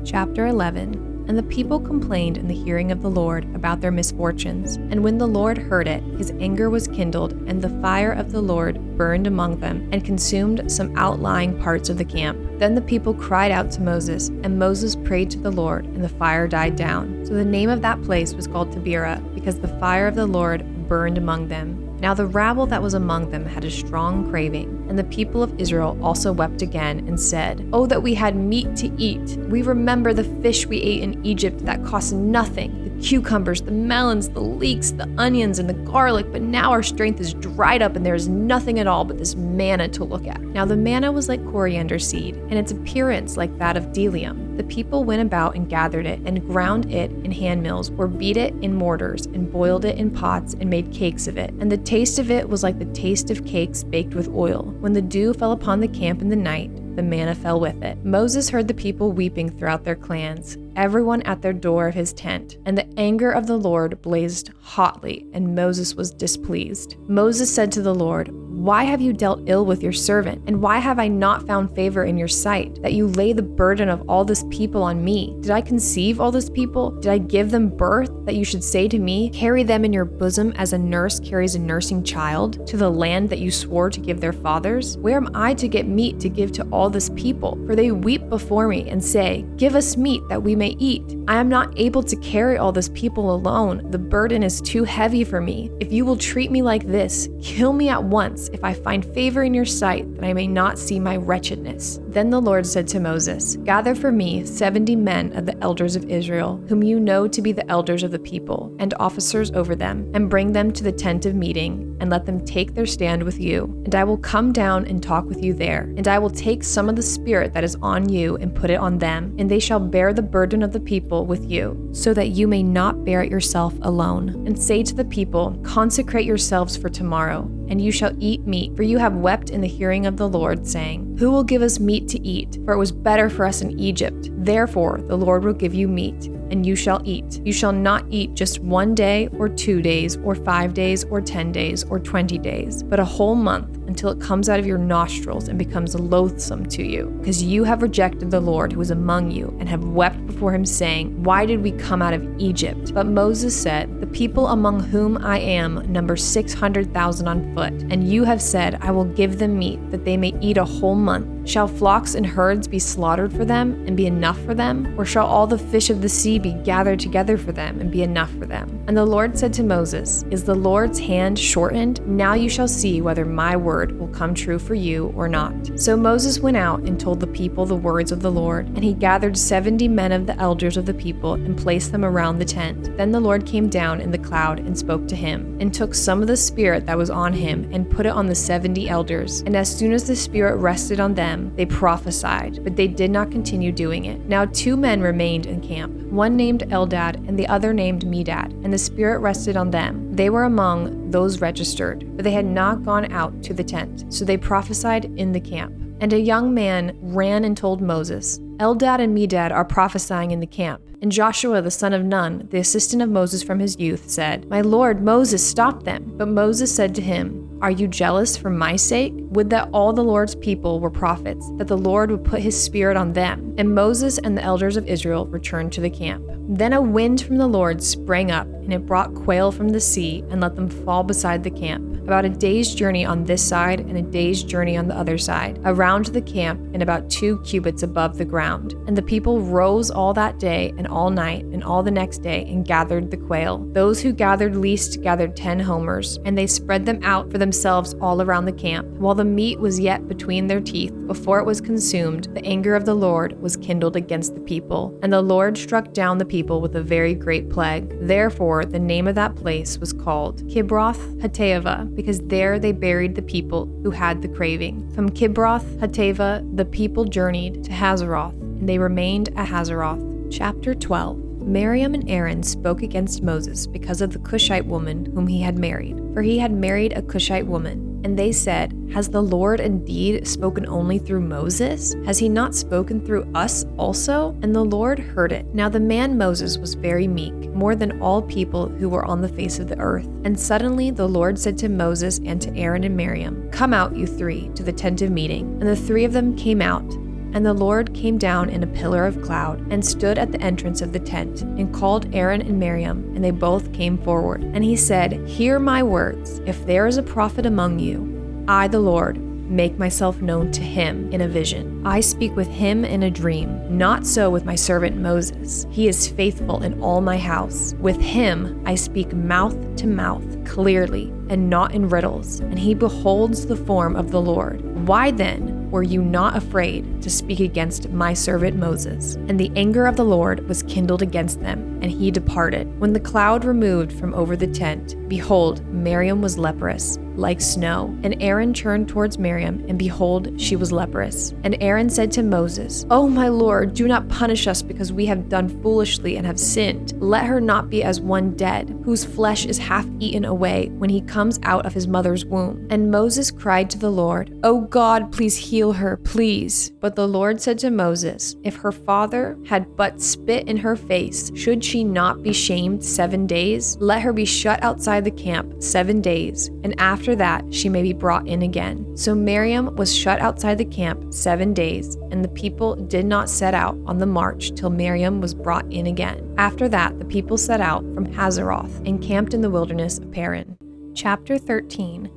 Chapter 11. And the people complained in the hearing of the Lord about their misfortunes. And when the Lord heard it, his anger was kindled, and the fire of the Lord burned among them, and consumed some outlying parts of the camp. Then the people cried out to Moses, and Moses prayed to the Lord, and the fire died down. So the name of that place was called Taberah, because the fire of the Lord burned among them. Now the rabble that was among them had a strong craving, and the people of Israel also wept again and said, "Oh, that we had meat to eat! We remember the fish we ate in Egypt that cost nothing, the cucumbers, the melons, the leeks, the onions, and the garlic, but now our strength is dried up and there is nothing at all but this manna to look at." Now the manna was like coriander seed, and its appearance like that of bdellium. The people went about and gathered it, and ground it in handmills, or beat it in mortars, and boiled it in pots, and made cakes of it. And the taste of it was like the taste of cakes baked with oil. When the dew fell upon the camp in the night, the manna fell with it. Moses heard the people weeping throughout their clans, everyone at their door of his tent. And the anger of the Lord blazed hotly, and Moses was displeased. Moses said to the Lord, "Why have you dealt ill with your servant? And why have I not found favor in your sight, that you lay the burden of all this people on me? Did I conceive all this people? Did I give them birth, that you should say to me, 'Carry them in your bosom as a nurse carries a nursing child, to the land that you swore to give their fathers?' Where am I to get meat to give to all this people? For they weep before me and say, 'Give us meat that we may eat.' I am not able to carry all this people alone. The burden is too heavy for me. If you will treat me like this, kill me at once, if I find favor in your sight, that I may not see my wretchedness." Then the Lord said to Moses, "Gather for me 70 men of the elders of Israel, whom you know to be the elders of the people, and officers over them, and bring them to the tent of meeting, and let them take their stand with you. And I will come down and talk with you there. And I will take some of the spirit that is on you and put it on them, and they shall bear the burden of the people with you, so that you may not bear it yourself alone. And say to the people, 'Consecrate yourselves for tomorrow, and you shall eat meat, for you have wept in the hearing of the Lord, saying, Who will give us meat to eat? For it was better for us in Egypt. Therefore the Lord will give you meat, and you shall eat. You shall not eat just 1 day, or 2 days, or 5 days, or 10 days, or 20 days, but a whole month, until it comes out of your nostrils and becomes loathsome to you, because you have rejected the Lord who is among you, and have wept before him, saying, Why did we come out of Egypt? But Moses said, The people among whom I am number 600,000 on foot, and you have said, I will give them meat, that they may eat a whole month. Shall flocks and herds be slaughtered for them, and be enough for them? Or shall all the fish of the sea be gathered together for them, and be enough for them? And the Lord said to Moses, Is the Lord's hand shortened? Now you shall see whether my word will come true for you or not. So Moses went out and told the people the words of the Lord, and he gathered 70 men of the elders of the people, and placed them around the tent. Then the Lord came down in the cloud and spoke to him, and took some of the spirit that was on him, and put it on the 70 elders. And as soon as the spirit rested on them, they prophesied, but they did not continue doing it. Now 2 men remained in camp, one named Eldad and the other named Medad, and the Spirit rested on them. They were among those registered, but they had not gone out to the tent, so they prophesied in the camp. And a young man ran and told Moses, Eldad and Medad are prophesying in the camp. And Joshua the son of Nun, the assistant of Moses from his youth, said, My lord, Moses, stop them. But Moses said to him, Are you jealous for my sake? Would that all the Lord's people were prophets, that the Lord would put his spirit on them. And Moses and the elders of Israel returned to the camp. Then a wind from the Lord sprang up, and it brought quail from the sea, and let them fall beside the camp, about a day's journey on this side, and a day's journey on the other side, around the camp, and about 2 cubits above the ground. And the people rose all that day, and all night, and all the next day, and gathered the quail. Those who gathered least gathered 10 homers, and they spread them out for themselves all around the camp. While the meat was yet between their teeth, before it was consumed, the anger of the Lord was kindled against the people, and the Lord struck down the people with a very great plague. Therefore the name of that place was called Kibroth Hattaavah, because there they buried the people who had the craving. From Kibroth Hattaavah the people journeyed to Hazeroth, and they remained at Hazeroth. Chapter 12. Miriam and Aaron spoke against Moses because of the Cushite woman whom he had married, for he had married a Cushite woman. And they said, Has the Lord indeed spoken only through Moses? Has he not spoken through us also? And the Lord heard it. Now the man Moses was very meek, more than all people who were on the face of the earth. And suddenly the Lord said to Moses and to Aaron and Miriam, Come out, you 3, to the tent of meeting. And the 3 of them came out. And the Lord came down in a pillar of cloud and stood at the entrance of the tent and called Aaron and Miriam, and they both came forward. And he said, "Hear my words. If there is a prophet among you, I, the Lord, make myself known to him in a vision. I speak with him in a dream. Not so with my servant Moses. He is faithful in all my house. With him I speak mouth to mouth, clearly, and not in riddles, and he beholds the form of the Lord. Why then were you not afraid to speak against my servant Moses?" And the anger of the Lord was kindled against them, and he departed. When the cloud removed from over the tent, behold, Miriam was leprous, like snow. And Aaron turned towards Miriam, and behold, she was leprous. And Aaron said to Moses, "O my Lord, do not punish us because we have done foolishly and have sinned. Let her not be as one dead, whose flesh is half eaten away when he comes out of his mother's womb." And Moses cried to the Lord, "O God, please heal her, please." But the Lord said to Moses, "If her father had but spit in her face, should she not be shamed 7 days? Let her be shut outside the camp 7 days, and after that she may be brought in again." So Miriam was shut outside the camp 7 days, and the people did not set out on the march till Miriam was brought in again. After that the people set out from Hazeroth and camped in the wilderness of Paran. Chapter 13.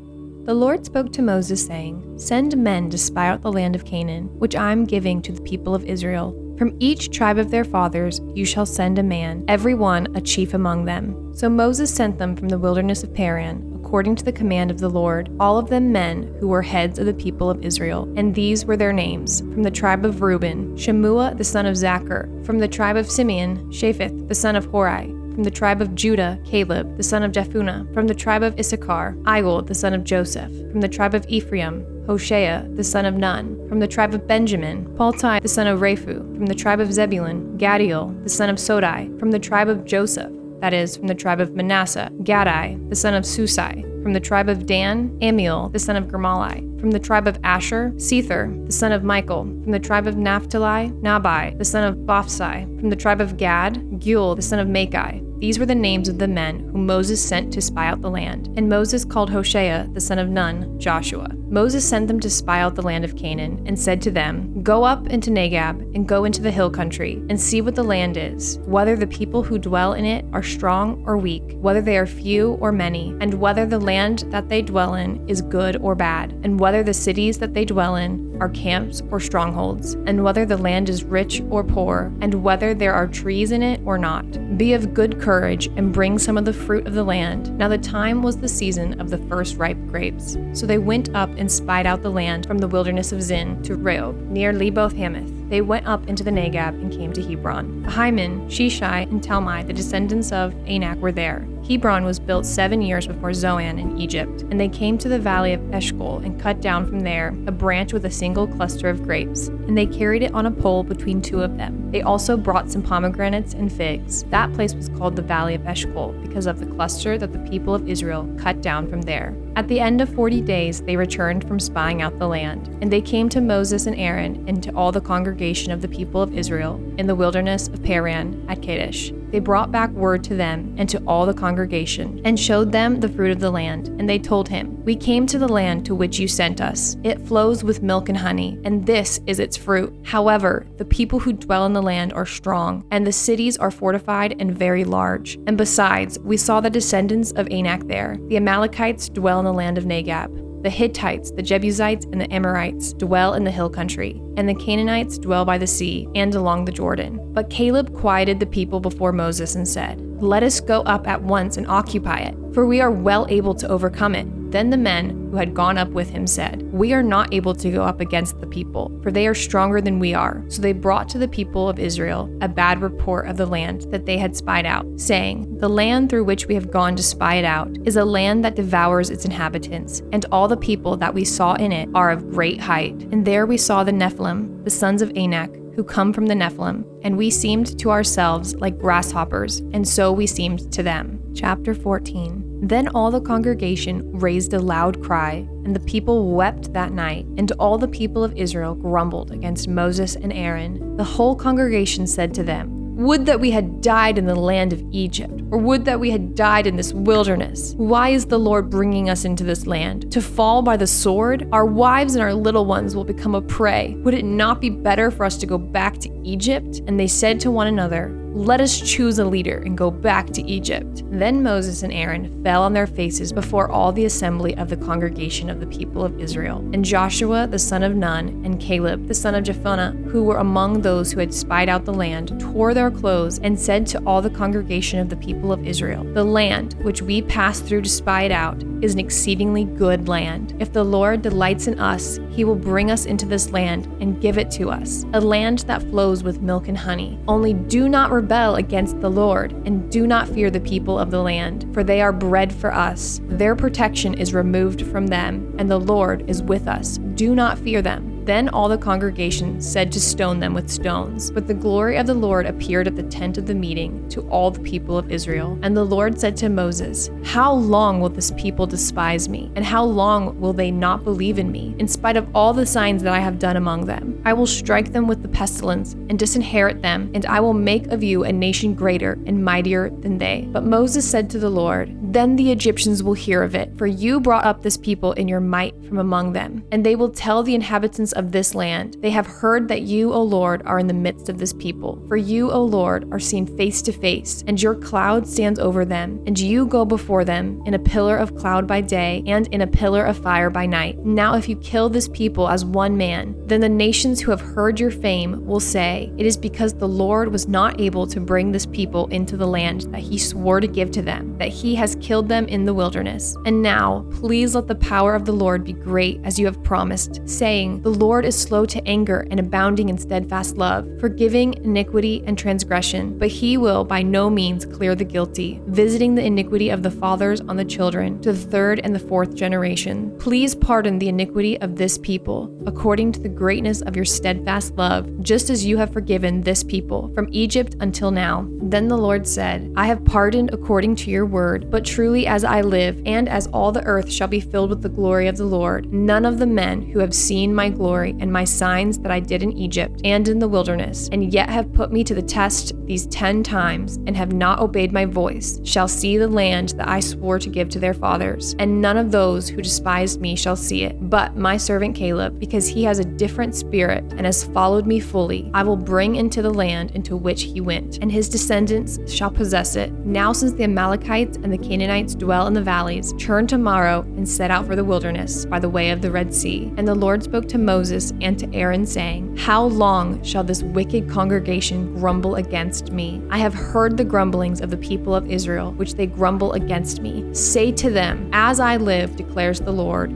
The Lord spoke to Moses, saying, "Send men to spy out the land of Canaan, which I am giving to the people of Israel. From each tribe of their fathers you shall send a man, every one a chief among them." So Moses sent them from the wilderness of Paran, according to the command of the Lord, all of them men who were heads of the people of Israel. And these were their names: from the tribe of Reuben, Shemua the son of Zachar; from the tribe of Simeon, Shapheth the son of Hori; from the tribe of Judah, Caleb the son of Jephunneh; from the tribe of Issachar, Igul the son of Joseph; from the tribe of Ephraim, Hoshea the son of Nun; from the tribe of Benjamin, Paltai the son of Raphu; from the tribe of Zebulun, Gadiel the son of Sodai; from the tribe of Joseph, that is, from the tribe of Manasseh, Gadai the son of Susai; from the tribe of Dan, Amiel the son of Germalai; from the tribe of Asher, Sether the son of Michael; from the tribe of Naphtali, Nabai the son of Bophsai; from the tribe of Gad, Gul the son of Machi. These were the names of the men whom Moses sent to spy out the land. And Moses called Hoshea the son of Nun, Joshua. Moses sent them to spy out the land of Canaan, and said to them, "Go up into Negab, and go into the hill country, and see what the land is, whether the people who dwell in it are strong or weak, whether they are few or many, and whether the land that they dwell in is good or bad, and whether the cities that they dwell in are camps or strongholds, and whether the land is rich or poor, and whether there are trees in it or not. Be of good courage, and bring some of the fruit of the land." Now the time was the season of the first ripe grapes. So they went up and spied out the land from the wilderness of Zin to Rehob, near Leboth Hamath. They went up into the Negab and came to Hebron. Ahiman, Sheshai, and Talmai, the descendants of Anak, were there. Hebron was built 7 years before Zoan in Egypt, and they came to the valley of Eshcol and cut down from there a branch with a single cluster of grapes, and they carried it on a pole between 2 of them. They also brought some pomegranates and figs. That place was called the valley of Eshcol because of the cluster that the people of Israel cut down from there. At the end of 40 days they returned from spying out the land, and they came to Moses and Aaron and to all the congregation of the people of Israel in the wilderness of Paran at Kadesh. They brought back word to them and to all the congregation, and showed them the fruit of the land. And they told him, "We came to the land to which you sent us. It flows with milk and honey, and this is its fruit. However, the people who dwell in the land are strong, and the cities are fortified and very large. And besides, we saw the descendants of Anak there. The Amalekites dwell in the land of Negab. The Hittites, the Jebusites, and the Amorites dwell in the hill country, and the Canaanites dwell by the sea and along the Jordan." But Caleb quieted the people before Moses and said, "Let us go up at once and occupy it, for we are well able to overcome it." Then the men who had gone up with him said, "We are not able to go up against the people, for they are stronger than we are." So they brought to the people of Israel a bad report of the land that they had spied out, saying, "The land through which we have gone to spy it out is a land that devours its inhabitants, and all the people that we saw in it are of great height. And there we saw the Nephilim, the sons of Anak, who come from the Nephilim, and we seemed to ourselves like grasshoppers, and so we seemed to them." Chapter 14. Then all the congregation raised a loud cry, and the people wept that night, and all the people of Israel grumbled against Moses and Aaron. The whole congregation said to them, Would that we had died in the land of Egypt, or would that we had died in this wilderness. Why is the Lord bringing us into this land? To fall by the sword? Our wives and our little ones will become a prey. Would it not be better for us to go back to Egypt?" And they said to one another, "Let us choose a leader and go back to Egypt." Then Moses and Aaron fell on their faces before all the assembly of the congregation of the people of Israel. And Joshua the son of Nun and Caleb the son of Jephunneh, who were among those who had spied out the land, tore their clothes and said to all the congregation of the people of Israel, "The land which we passed through to spy it out is an exceedingly good land. If the Lord delights in us, he will bring us into this land and give it to us, a land that flows with milk and honey. Only do not rebel against the Lord, and do not fear the people of the land, for they are bread for us. Their protection is removed from them, and the Lord is with us. Do not fear them." Then all the congregation said to stone them with stones. But the glory of the Lord appeared at the tent of the meeting to all the people of Israel. And the Lord said to Moses, "How long will this people despise me? And how long will they not believe in me, in spite of all the signs that I have done among them? I will strike them with the pestilence and disinherit them, and I will make of you a nation greater and mightier than they." But Moses said to the Lord, "Then the Egyptians will hear of it, for you brought up this people in your might from among them. And they will tell the inhabitants of this land, 'They have heard that you, O Lord, are in the midst of this people. For you, O Lord, are seen face to face, and your cloud stands over them, and you go before them in a pillar of cloud by day and in a pillar of fire by night. Now if you kill this people as one man, then the nations who have heard your fame will say, 'It is because the Lord was not able to bring this people into the land that he swore to give to them, that he has killed them in the wilderness. And now, please let the power of the Lord be great as you have promised, saying, The Lord is slow to anger and abounding in steadfast love, forgiving iniquity and transgression, but he will by no means clear the guilty, visiting the iniquity of the fathers on the children to the third and the fourth generation. Please pardon the iniquity of this people, according to the greatness of your steadfast love, just as you have forgiven this people from Egypt until now." Then the Lord said, "I have pardoned according to your word, but truly as I live, and as all the earth shall be filled with the glory of the Lord, none of the men who have seen my glory and my signs that I did in Egypt and in the wilderness, and yet have put me to the test these 10 times, and have not obeyed my voice, shall see the land that I swore to give to their fathers. And none of those who despised me shall see it, but my servant Caleb, because he has a different spirit and has followed me fully, I will bring into the land into which he went, and his descendants shall possess it. Now since the Amalekites and the Canaanites dwell in the valleys, turn tomorrow and set out for the wilderness by the way of the Red Sea." And the Lord spoke to Moses and to Aaron, saying, "How long shall this wicked congregation grumble against me? I have heard the grumblings of the people of Israel, which they grumble against me. Say to them, 'As I live, declares the Lord,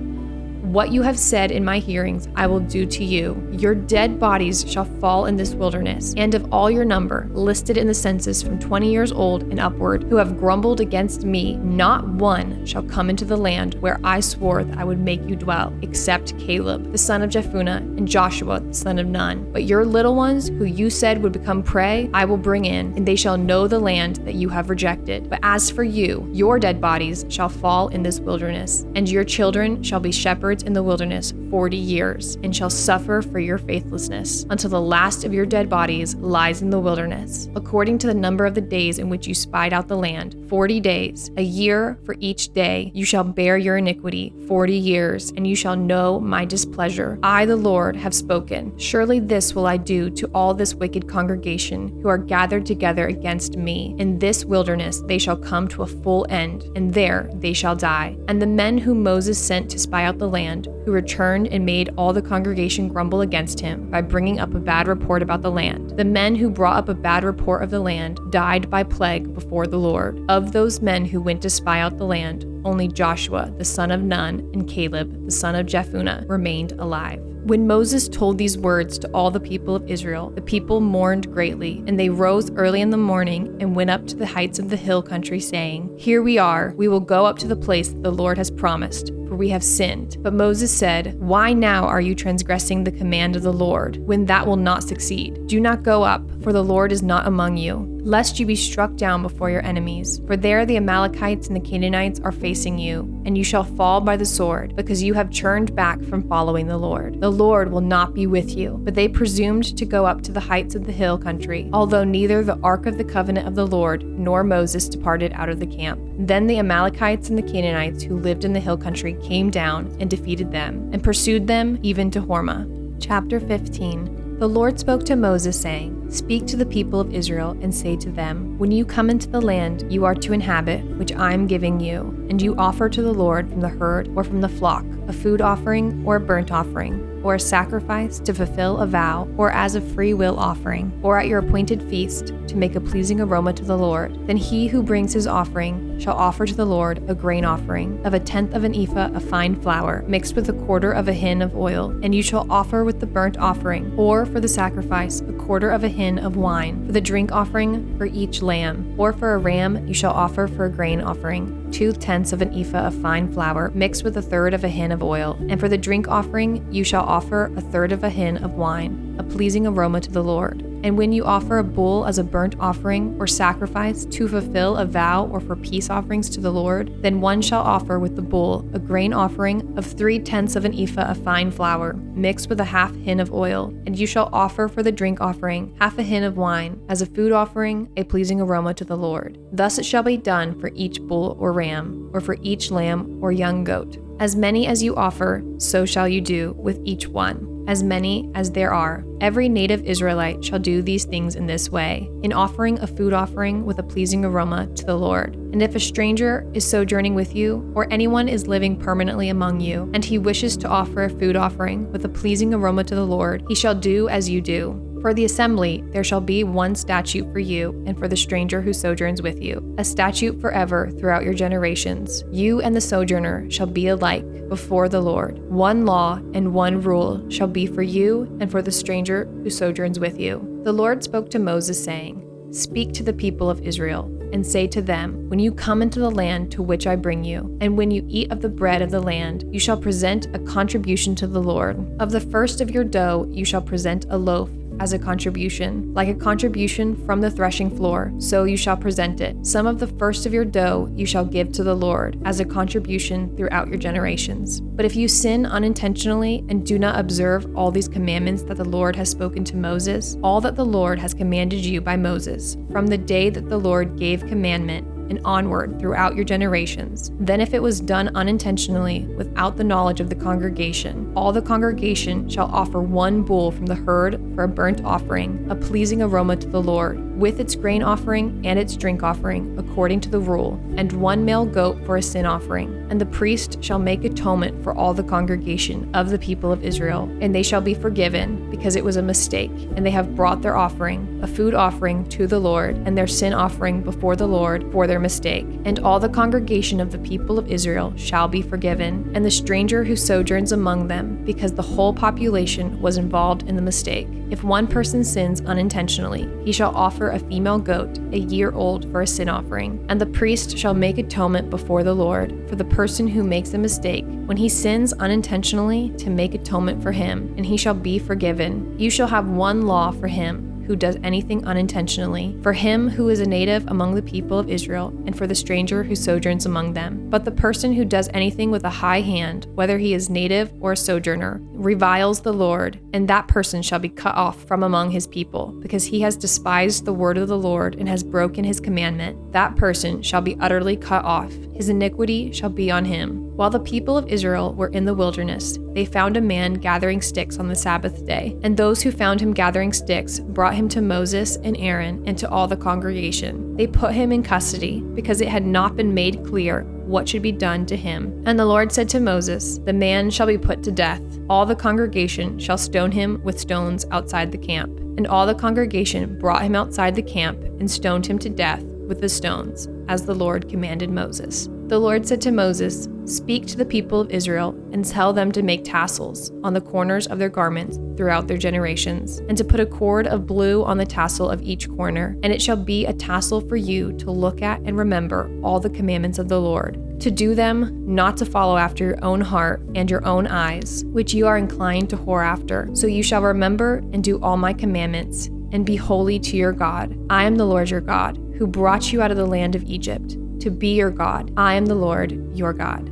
what you have said in my hearings I will do to you. Your dead bodies shall fall in this wilderness, and of all your number, listed in the census from 20 years old and upward, who have grumbled against me, not one shall come into the land where I swore that I would make you dwell, except Caleb, the son of Jephunneh, and Joshua, the son of Nun. But your little ones, who you said would become prey, I will bring in, and they shall know the land that you have rejected. But as for you, your dead bodies shall fall in this wilderness, and your children shall be shepherds in the wilderness 40 years, and shall suffer for your faithlessness, until the last of your dead bodies lies in the wilderness. According to the number of the days in which you spied out the land, 40 days, a year for each day, you shall bear your iniquity 40 years, and you shall know my displeasure. I, the Lord, have spoken. Surely this will I do to all this wicked congregation who are gathered together against me. In this wilderness they shall come to a full end, and there they shall die." And the men whom Moses sent to spy out the land, who returned and made all the congregation grumble against him by bringing up a bad report about the land. The men who brought up a bad report of the land died by plague before the Lord. Of those men who went to spy out the land, only Joshua, the son of Nun, and Caleb, the son of Jephunneh, remained alive. When Moses told these words to all the people of Israel, the people mourned greatly, and they rose early in the morning and went up to the heights of the hill country, saying, "Here we are, we will go up to the place that the Lord has promised, for we have sinned." But Moses said, "Why now are you transgressing the command of the Lord, when that will not succeed? Do not go up, for the Lord is not among you. lest you be struck down before your enemies. For there the Amalekites and the Canaanites are facing you, and you shall fall by the sword, because you have turned back from following the Lord. The Lord will not be with you. But they presumed to go up to the heights of the hill country, although neither the ark of the covenant of the Lord nor Moses departed out of the camp. Then the Amalekites and the Canaanites who lived in the hill country came down and defeated them, and pursued them even to Hormah. Chapter 15. The Lord spoke to Moses, saying, Speak to the people of Israel and say to them, When you come into the land you are to inhabit, which I am giving you, and you offer to the Lord from the herd or from the flock a food offering or a burnt offering, or a sacrifice to fulfill a vow, or as a free will offering, or at your appointed feast to make a pleasing aroma to the Lord, then he who brings his offering shall offer to the Lord a grain offering of 1/10 of an ephah of fine flour, mixed with 1/4 of a hin of oil, and you shall offer with the burnt offering, or for the sacrifice 1/4 of a hin of wine, for the drink offering for each lamb, or for a ram you shall offer for a grain offering 2/10 of an ephah of fine flour, mixed with 1/3 of a hin of oil, and for the drink offering you shall offer 1/3 of a hin of wine, a pleasing aroma to the Lord. And when you offer a bull as a burnt offering or sacrifice to fulfill a vow or for peace offerings to the Lord, then one shall offer with the bull a grain offering of 3/10 of an ephah of fine flour, mixed with 1/2 hin of oil, and you shall offer for the drink offering 1/2 a hin of wine, as a food offering, a pleasing aroma to the Lord. Thus it shall be done for each bull or ram, or for each lamb or young goat. As many as you offer, so shall you do with each one, as many as there are. Every native Israelite shall do these things in this way, in offering a food offering with a pleasing aroma to the Lord. And if a stranger is sojourning with you, or anyone is living permanently among you, and he wishes to offer a food offering with a pleasing aroma to the Lord, he shall do as you do. For the assembly there shall be one statute for you and for the stranger who sojourns with you, a statute forever throughout your generations. You and the sojourner shall be alike before the Lord. One law and one rule shall be for you and for the stranger who sojourns with you. The Lord spoke to Moses, saying, Speak to the people of Israel, and say to them, When you come into the land to which I bring you, and when you eat of the bread of the land, you shall present a contribution to the Lord. Of the first of your dough you shall present a loaf as a contribution, like a contribution from the threshing floor, so you shall present it. Some of the first of your dough you shall give to the Lord as a contribution throughout your generations. But if you sin unintentionally and do not observe all these commandments that the Lord has spoken to Moses, all that the Lord has commanded you by Moses, from the day that the Lord gave commandment and onward throughout your generations. Then if it was done unintentionally without the knowledge of the congregation, all the congregation shall offer one bull from the herd for a burnt offering, a pleasing aroma to the Lord, with its grain offering and its drink offering, according to the rule, and one male goat for a sin offering. And the priest shall make atonement for all the congregation of the people of Israel, and they shall be forgiven, because it was a mistake, and they have brought their offering, a food offering to the Lord, and their sin offering before the Lord for their mistake. And all the congregation of the people of Israel shall be forgiven, and the stranger who sojourns among them, because the whole population was involved in the mistake. If one person sins unintentionally, he shall offer a female goat, a year old, for a sin offering, and the priest shall make atonement before the Lord for the person who makes a mistake, when he sins unintentionally, to make atonement for him, and he shall be forgiven. You shall have one law for him who does anything unintentionally, for him who is a native among the people of Israel, and for the stranger who sojourns among them. But the person who does anything with a high hand, whether he is native or a sojourner, reviles the Lord, and that person shall be cut off from among his people, because he has despised the word of the Lord and has broken his commandment. That person shall be utterly cut off. His iniquity shall be on him. While the people of Israel were in the wilderness, they found a man gathering sticks on the Sabbath day. And those who found him gathering sticks brought him to Moses and Aaron and to all the congregation. They put him in custody, because it had not been made clear what should be done to him. And the Lord said to Moses, The man shall be put to death. All the congregation shall stone him with stones outside the camp. And all the congregation brought him outside the camp and stoned him to death with the stones, as the Lord commanded Moses. The Lord said to Moses, Speak to the people of Israel and tell them to make tassels on the corners of their garments throughout their generations, and to put a cord of blue on the tassel of each corner. And it shall be a tassel for you to look at and remember all the commandments of the Lord, to do them, not to follow after your own heart and your own eyes, which you are inclined to whore after. So you shall remember and do all my commandments, and be holy to your God. I am the Lord your God, who brought you out of the land of Egypt, to be your God. I am the Lord your God.